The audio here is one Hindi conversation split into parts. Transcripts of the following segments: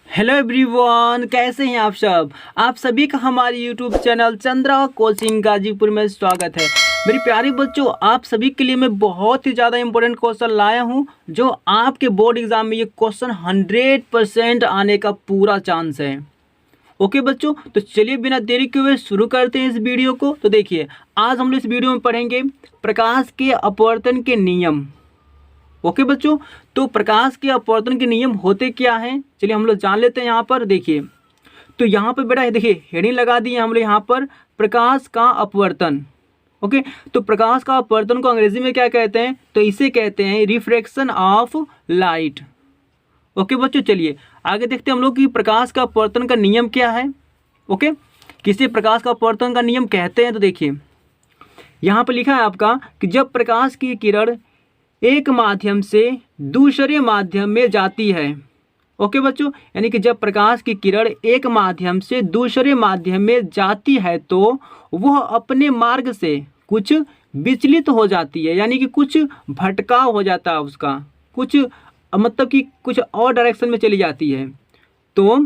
हेलो एवरीवन, कैसे हैं आप सब। आप सभी का हमारे YouTube channel Chandra coaching Ghazipur में स्वागत है। मेरे प्यारे बच्चों, आप सभी के लिए मैं बहुत ही ज़्यादा इंपॉर्टेंट क्वेश्चन लाया हूं, जो आपके बोर्ड एग्जाम में ये क्वेश्चन 100% आने का पूरा चांस है। ओके बच्चों, तो चलिए बिना देरी के हुए शुरू करते हैं इस वीडियो को। तो देखिए, आज हम लोग इस वीडियो में पढ़ेंगे प्रकाश के अपवर्तन के नियम। ओके बच्चों, तो प्रकाश के अपवर्तन के नियम होते क्या हैं, चलिए हम लोग जान लेते हैं। यहाँ पर देखिए, तो यहाँ पर बेटा देखिए हेडिंग लगा दी है हम लोग यहाँ पर, प्रकाश का अपवर्तन। ओके, तो प्रकाश का अपवर्तन को अंग्रेजी में क्या कहते हैं, तो इसे कहते हैं रिफ्रैक्शन ऑफ लाइट। ओके बच्चों, चलिए आगे देखते हैं हम लोग कि प्रकाश का अपवर्तन का नियम क्या है। ओके, किसे प्रकाश का अपवर्तन का नियम कहते हैं, तो देखिए यहाँ पर लिखा है आपका कि जब प्रकाश की किरण एक माध्यम से दूसरे माध्यम में जाती है। ओके बच्चों, यानी कि जब प्रकाश की किरण एक माध्यम से दूसरे माध्यम में जाती है तो वह अपने मार्ग से कुछ विचलित हो जाती है, यानी कि कुछ भटकाव हो जाता है उसका, कुछ मतलब कि कुछ और डायरेक्शन में चली जाती है, तो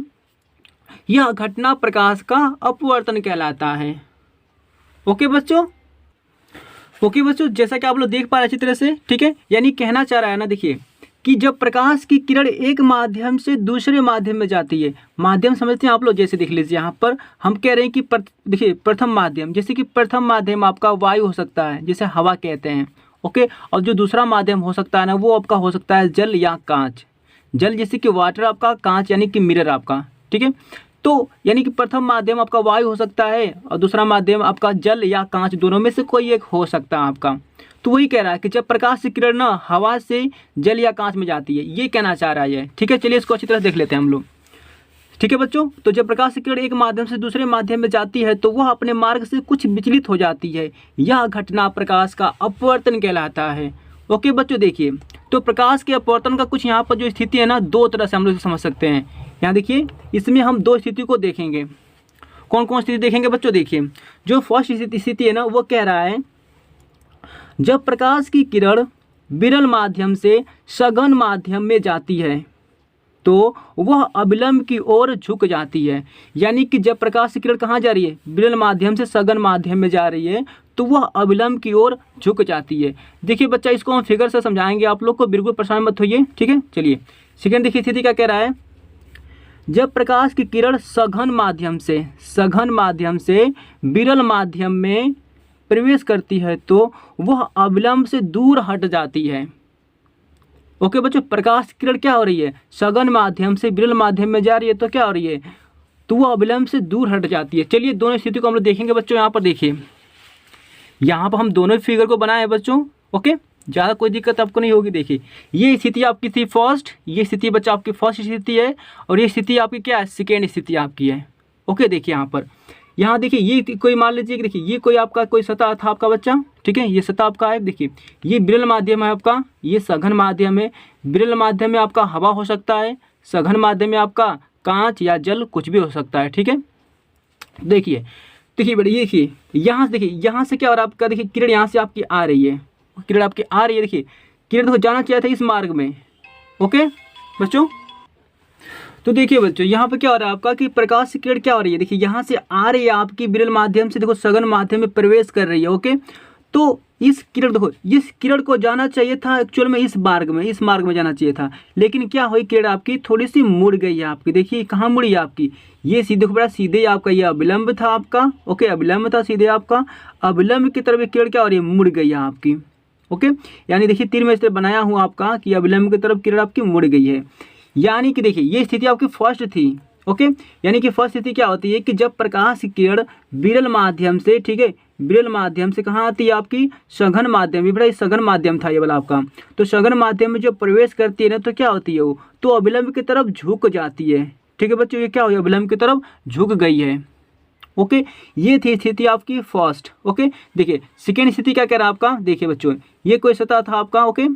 यह घटना प्रकाश का अपवर्तन कहलाता है। ओके बच्चों, जैसा कि आप लोग देख पा रहे अच्छी तरह से, ठीक है, यानी कहना चाह रहा है ना, देखिए कि जब प्रकाश की किरण एक माध्यम से दूसरे माध्यम में जाती है, माध्यम समझते हैं आप लोग, जैसे देख लीजिए यहाँ पर हम कह रहे हैं कि देखिए प्रथम माध्यम, जैसे कि प्रथम माध्यम आपका वायु हो सकता है, जिसे हवा कहते हैं। ओके, और जो दूसरा माध्यम हो सकता है ना, वो आपका हो सकता है जल या कांच। जल जैसे कि वाटर आपका, कांच यानी कि मिरर आपका, ठीक है। तो यानी कि प्रथम माध्यम आपका वायु हो सकता है और दूसरा माध्यम आपका जल या कांच, दोनों में से कोई एक हो सकता है आपका। तो वही कह रहा है कि जब प्रकाश की किरण ना हवा से जल या कांच में जाती है, ये कहना चाह रहा है, ठीक है। चलिए इसको अच्छी तरह देख लेते हैं हम लोग, ठीक है बच्चों। तो जब प्रकाश की किरण एक माध्यम से दूसरे माध्यम में जाती है तो वह अपने मार्ग से कुछ विचलित हो जाती है, यह घटना प्रकाश का अपवर्तन कहलाता है। ओके बच्चों, देखिए तो प्रकाश के अपवर्तन का कुछ यहाँ पर जो स्थिति है ना, दो तरह से हम लोग समझ सकते हैं। यहाँ देखिए, इसमें हम दो स्थिति को देखेंगे। कौन कौन स्थिति देखेंगे बच्चों, देखिए जो फर्स्ट स्थिति है ना, वो कह रहा है जब प्रकाश की किरण विरल माध्यम से सघन माध्यम में जाती है तो वह अविलंब की ओर झुक जाती है। यानी कि जब प्रकाश की किरण कहाँ जा रही है, विरल माध्यम से सघन माध्यम में जा रही है, तो वह अविलंब की ओर झुक जाती है। देखिए बच्चा, इसको हम फिगर से समझाएंगे आप लोग को, बिल्कुल परेशान मत होइए, ठीक है। चलिए सेकेंड देखिए स्थिति क्या कह रहा है, जब प्रकाश की किरण सघन माध्यम से विरल माध्यम में प्रवेश करती है तो वह अविलंब से दूर हट जाती है। ओके बच्चों, प्रकाश की किरण क्या हो रही है, सघन माध्यम से विरल माध्यम में जा रही है, तो क्या हो रही है, तो वह अविलंब से दूर हट जाती है। चलिए दोनों स्थिति को हम लोग देखेंगे बच्चों। यहाँ पर देखिए, यहाँ पर हम दोनों फिगर को बनाए हैं बच्चों। ओके, ज़्यादा कोई दिक्कत आपको नहीं होगी। देखिए ये स्थिति आपकी थी फर्स्ट, ये स्थिति बच्चा आपकी फर्स्ट स्थिति है, और ये स्थिति आपकी क्या है, सेकेंड स्थिति आपकी है। ओके, देखिए यहाँ देखिए ये कोई मान लीजिए कि देखिए ये कोई आपका कोई सतह था आपका बच्चा, ठीक है, ये सतह आपका है। देखिए ये विरल माध्यम है आपका, ये सघन माध्यम है। विरल माध्यम में आपका हवा हो सकता है, सघन माध्यम में आपका कांच या जल कुछ भी हो सकता है, ठीक है। देखिए बेटा, ये देखिए यहाँ से, देखिए यहाँ से क्या हो रहा है आपका, देखिए किरण यहाँ से आपकी आ रही है, किरण आपकी आ रही है। देखिए किरण को जाना चाहिए था इस मार्ग में। ओके बच्चों, तो देखिए बच्चों यहाँ पे क्या हो रहा है आपका कि प्रकाश की किरण क्या हो रही है, देखिए यहाँ से आ रही है आपकी विरल माध्यम से, देखो सघन माध्यम में प्रवेश कर रही है। ओके, तो इस किरण, देखो इस किरण को जाना चाहिए था एक्चुअल में इस मार्ग में जाना चाहिए था, लेकिन क्या हुई, किरण आपकी थोड़ी सी मुड़ गई है आपकी। देखिए कहाँ मुड़ी है आपकी, ये सीधे बड़ा सीधे आपका ये अविलंब था आपका। ओके, अविलंब था सीधे आपका, अविलंब की तरफ किरण क्या हो रही है, मुड़ गई है आपकी। ओके, यानी देखिए तीर में इस तरह बनाया हूँ आपका कि अविलंब की तरफ किरण आपकी मुड़ गई है। यानी कि देखिए ये स्थिति आपकी फर्स्ट थी। ओके, यानी कि फर्स्ट स्थिति क्या होती है कि जब प्रकाश की किरण विरल माध्यम से, ठीक है, विरल माध्यम से कहाँ आती है आपकी, सघन माध्यम। ये बड़ा सघन माध्यम था ये वाला आपका, तो सघन माध्यम में जो प्रवेश करती है ना, तो क्या होती है वो, तो अविलंब की तरफ झुक जाती है। ठीक है बच्चों, ये क्या हुई, अविलंब की तरफ झुक गई है। ओके, ये थी स्थिति आपकी फर्स्ट। ओके, देखिए सेकेंड स्थिति क्या कह रहा है आपका, देखिए बच्चों ये कोई सतह था आपका। ओके,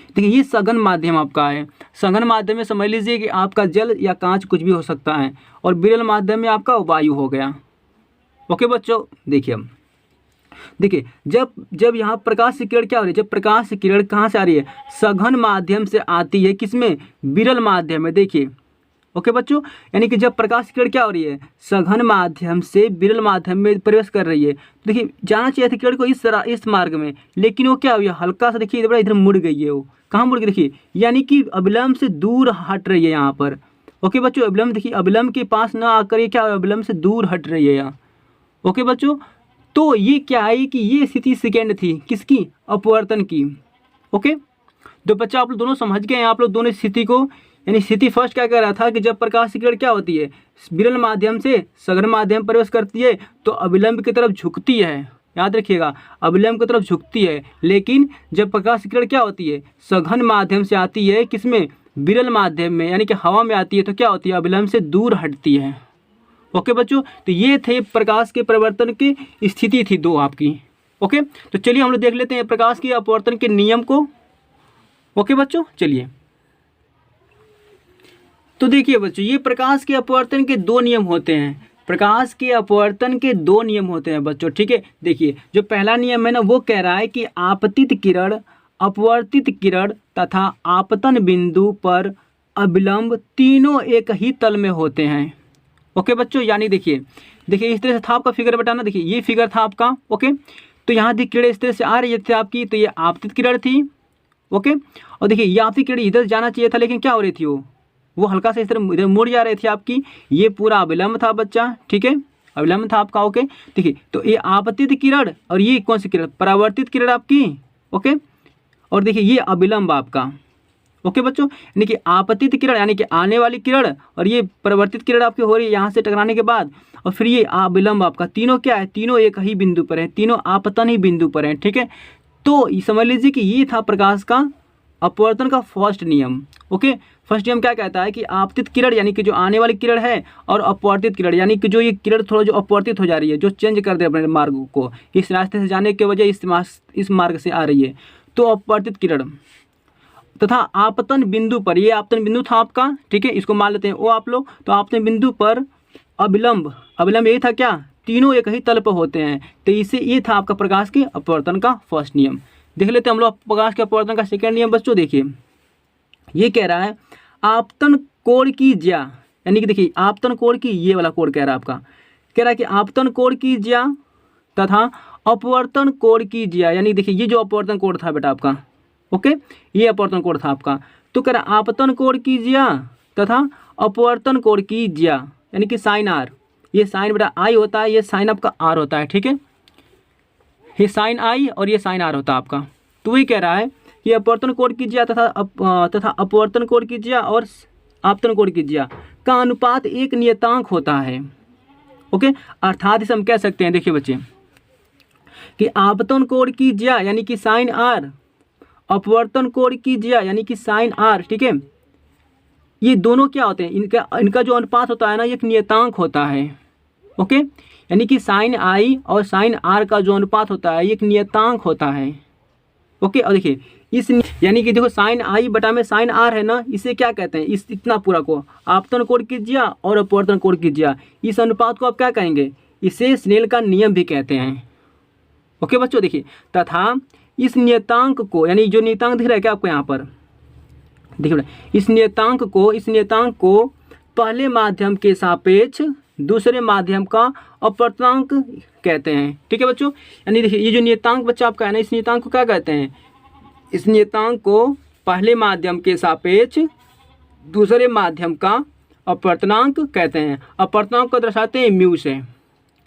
देखिए ये सघन माध्यम आपका है, सघन माध्यम में समझ लीजिए कि आपका जल या कांच कुछ भी हो सकता है, और विरल माध्यम में आपका वायु हो गया। ओके बच्चों, देखिए जब यहाँ प्रकाश की किरण क्या हो रही है, जब प्रकाश की किरण कहाँ से आ रही है, सघन माध्यम से आती है, किसमें, विरल माध्यम में। देखिए ओके बच्चों, यानी कि जब प्रकाश की किरण क्या हो रही है, सघन माध्यम से विरल माध्यम में प्रवेश कर रही है। तो देखिए जाना चाहिए था किरण को इस मार्ग में, लेकिन वो क्या हुई, हल्का सा देखिए बड़ा इधर मुड़ गई है। वो कहाँ मुड़ गई देखिए, यानी कि अविलंब से दूर हट रही है यहाँ पर। ओके बच्चों, अविलंब देखिए, अविलंब के पास ना आकर ये क्या, अविलंब से दूर हट रही है यहाँ। ओके बच्चों, तो ये क्या है कि ये स्थिति सेकेंड थी किसकी, अपवर्तन की। ओके, तो बच्चा आप लोग दोनों समझ गए हैं, आप लोग दोनों स्थिति को, यानी स्थिति फर्स्ट क्या कह रहा था कि जब प्रकाश की किरण क्या होती है, विरल माध्यम से सघन माध्यम प्रवेश करती है तो अविलंब की तरफ झुकती है, याद रखिएगा अविलंब की तरफ झुकती है। लेकिन जब प्रकाश की किरण क्या होती है, सघन माध्यम से आती है, किसमें, विरल माध्यम में, यानी कि हवा में आती है, तो क्या होती है, अविलंब से दूर हटती है। ओके बच्चों, तो ये थे प्रकाश के परिवर्तन की स्थिति थी दो आपकी। ओके, तो चलिए हम लोग देख लेते हैं प्रकाश के अपवर्तन के नियम को। ओके बच्चों, चलिए तो देखिए बच्चों, ये प्रकाश के अपवर्तन के दो नियम होते हैं। प्रकाश के अपवर्तन के दो नियम होते हैं बच्चों, ठीक है। देखिए जो पहला नियम है ना, वो कह रहा है कि आपतित किरण, अपवर्तित किरण तथा आपतन बिंदु पर अविलंब तीनों एक ही तल में होते हैं। ओके बच्चों, यानी देखिए इस तरह से था आपका फिगर बताना। देखिए ये फिगर था आपका। ओके, तो यहाँ देखिए किरण इस तरह से आ रही थी आपकी, तो ये आपतित किरण थी। ओके, और देखिए ये आपकी किरण इधर जाना चाहिए था, लेकिन क्या हो रही थी, वो हल्का सा इस तरह इधर मुड़ जा रही थी आपकी। ये पूरा अविलंब था बच्चा, ठीक है, अविलंब था आपका। ओके, देखिए तो ये आपतित किरण और ये कौन सी किरण, परावर्तित किरण आपकी। ओके, और देखिए ये अविलंब आपका। ओके बच्चों, यानी कि आपतित किरण यानी कि आने वाली किरण और ये परिवर्तित किरण आपकी हो रही है यहाँ से टकराने के बाद, और फिर ये अविलंब आपका। तीनों क्या है, तीनों एक ही बिंदु पर है, तीनों आपतन ही बिंदु पर हैं, ठीक है। तो समझ लीजिए कि ये था प्रकाश का अपवर्तन का फर्स्ट नियम। ओके, फर्स्ट नियम क्या कहता है कि आपतित किरण यानी कि जो आने वाली किरण है, और अपवर्तित किरण यानी कि जो ये किरण थोड़ा जो अपवर्तित हो जा रही है, जो चेंज कर दे अपने मार्ग को, इस रास्ते से जाने के वजह इस मार्ग से आ रही है, तो अपवर्तित किरण तथा आपतन बिंदु पर, ये आपतन बिंदु था आपका, ठीक है, इसको मान लेते हैं वो आप लोग। तो आपतन बिंदु पर अविलंब, अविलंब यही था क्या, तीनों एक ही तल पर होते हैं। तो इसे ये था आपका प्रकाश के अपवर्तन का फर्स्ट नियम। देख लेते हैं हम लोग प्रकाश के अपवर्तन का सेकेंड नियम बच्चों। देखिए ये कह रहा है आपतन कोण की ज्या, यानी कि देखिए आपतन कोण की, ये वाला कोण कह रहा है आपका, कह रहा है कि आपतन कोण की ज्या तथा अपवर्तन कोण की ज्या, यानी देखिए ये जो अपवर्तन कोण था बेटा आपका, ओके, ये अपवर्तन कोण था आपका। तो कह रहा आपतन कोण की ज्या तथा अपवर्तन कोण की ज्या, यानी कि साइन आर, ये साइन बेटा आई होता है, ये साइन आपका आर होता है, ठीक है, ये साइन आई और ये साइन आर होता है आपका। तो वही कह रहा है कि अपवर्तन कोण की ज्या तथा अपवर्तन कोण की ज्या और आपतन कोण की ज्या का अनुपात एक नियतांक होता है। ओके, अर्थात इसे हम कह सकते हैं, देखिए बच्चे, कि आपतन कोण की ज्या यानी कि साइन आर, अपवर्तन कोण की ज्या यानी कि साइन आर, ठीक है, ये दोनों क्या होते हैं, इनका जो अनुपात होता है ना, एक नियतांक होता है। ओके, यानी कि साइन आई और साइन आर का जो अनुपात होता है एक नियतांक होता है। ओके, और देखिए इस, यानी कि देखो साइन आई बटा में साइन आर है ना, इसे क्या कहते हैं, इस इतना पूरा को आपतन कोण की ज्या और अपवर्तन कोण की ज्या, इस अनुपात को आप क्या कहेंगे, इसे स्नेल का नियम भी कहते हैं। ओके बच्चों, देखिए तथा इस नियतांक को, यानी जो नियतांक दिख रहा है क्या आपको यहाँ पर, देखिए इस नियतांक को पहले माध्यम के सापेक्ष दूसरे माध्यम का अपवर्तनांक कहते हैं, ठीक है बच्चों। यानी देखिए ये जो नियतांक बच्चा आपका है ना, इस नियतांक को क्या कहते हैं, इस नियतांक को पहले माध्यम के सापेक्ष दूसरे माध्यम का अपवर्तनांक कहते हैं। अपवर्तनांक को दर्शाते हैं म्यू से।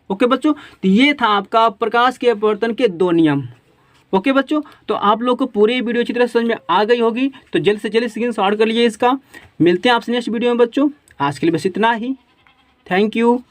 ओके बच्चों, तो ये था आपका प्रकाश के अपवर्तन के दो नियम। ओके बच्चों, तो आप लोग को पूरी वीडियो अच्छी तरह समझ में आ गई होगी, तो जल्द से जल्द स्क्रीनशॉट कर लीजिए इसका। मिलते हैं आपसे नेक्स्ट वीडियो में बच्चों, आज के लिए बस इतना ही। Thank you.